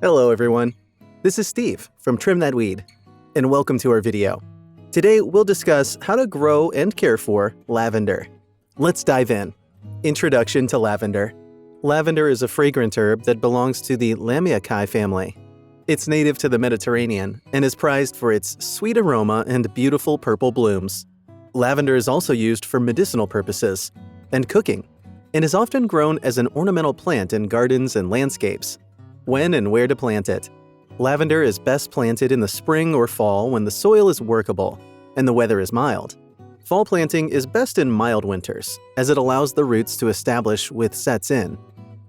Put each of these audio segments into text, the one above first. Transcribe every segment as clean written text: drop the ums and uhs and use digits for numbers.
Hello everyone, this is Steve from Trim That Weed, and welcome to our video. Today we'll discuss how to grow and care for lavender. Let's dive in. Introduction to lavender. Lavender is a fragrant herb that belongs to the Lamiaceae family. It's native to the Mediterranean and is prized for its sweet aroma and beautiful purple blooms. Lavender is also used for medicinal purposes and cooking, and is often grown as an ornamental plant in gardens and landscapes. When and where to plant it. Lavender is best planted in the spring or fall when the soil is workable and the weather is mild. Fall planting is best in mild winters, as it allows the roots to establish with sets in.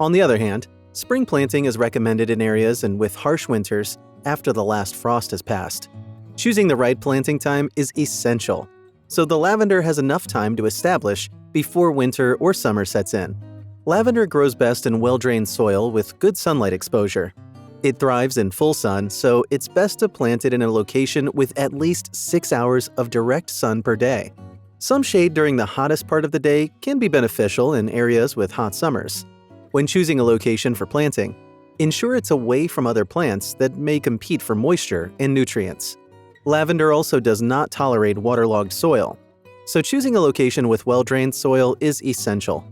On the other hand, spring planting is recommended in areas and with harsh winters after the last frost has passed. Choosing the right planting time is essential, so the lavender has enough time to establish before winter or summer sets in. Lavender grows best in well-drained soil with good sunlight exposure. It thrives in full sun, so it's best to plant it in a location with at least 6 hours of direct sun per day. Some shade during the hottest part of the day can be beneficial in areas with hot summers. When choosing a location for planting, ensure it's away from other plants that may compete for moisture and nutrients. Lavender also does not tolerate waterlogged soil, so choosing a location with well-drained soil is essential.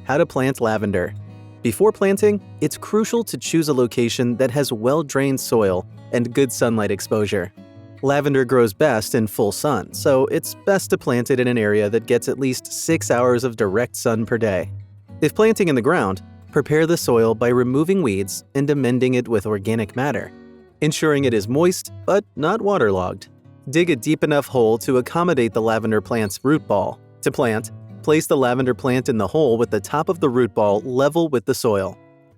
How to plant lavender. Before planting, it's crucial to choose a location that has well-drained soil and good sunlight exposure. Lavender grows best in full sun, so it's best to plant it in an area that gets at least 6 hours of direct sun per day. If planting in the ground, prepare the soil by removing weeds and amending it with organic matter, ensuring it is moist but not waterlogged. Dig a deep enough hole to accommodate the lavender plant's root ball. To plant, place the lavender plant in the hole with the top of the root ball level with the soil.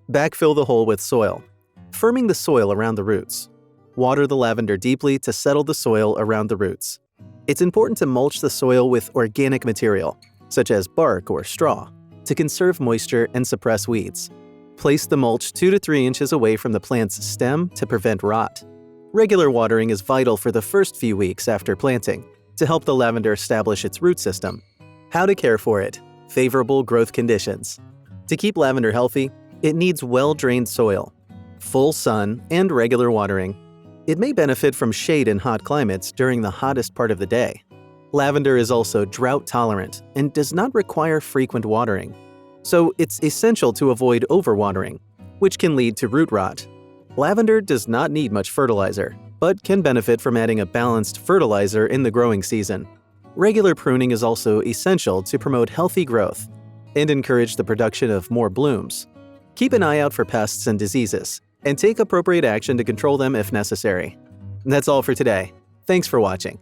Backfill the hole with soil, firming the soil around the roots. Water the lavender deeply to settle the soil around the roots. It's important to mulch the soil with organic material, such as bark or straw, to conserve moisture and suppress weeds. Place the mulch 2 to 3 inches away from the plant's stem to prevent rot. Regular watering is vital for the first few weeks after planting to help the lavender establish its root system. How to care for it. Favorable growth conditions. To keep lavender healthy, it needs well-drained soil, full sun, and regular watering. It may benefit from shade in hot climates during the hottest part of the day. Lavender is also drought-tolerant and does not require frequent watering, so it's essential to avoid overwatering, which can lead to root rot. Lavender does not need much fertilizer, but can benefit from adding a balanced fertilizer in the growing season. Regular pruning is also essential to promote healthy growth and encourage the production of more blooms. Keep an eye out for pests and diseases, and take appropriate action to control them if necessary. That's all for today. Thanks for watching.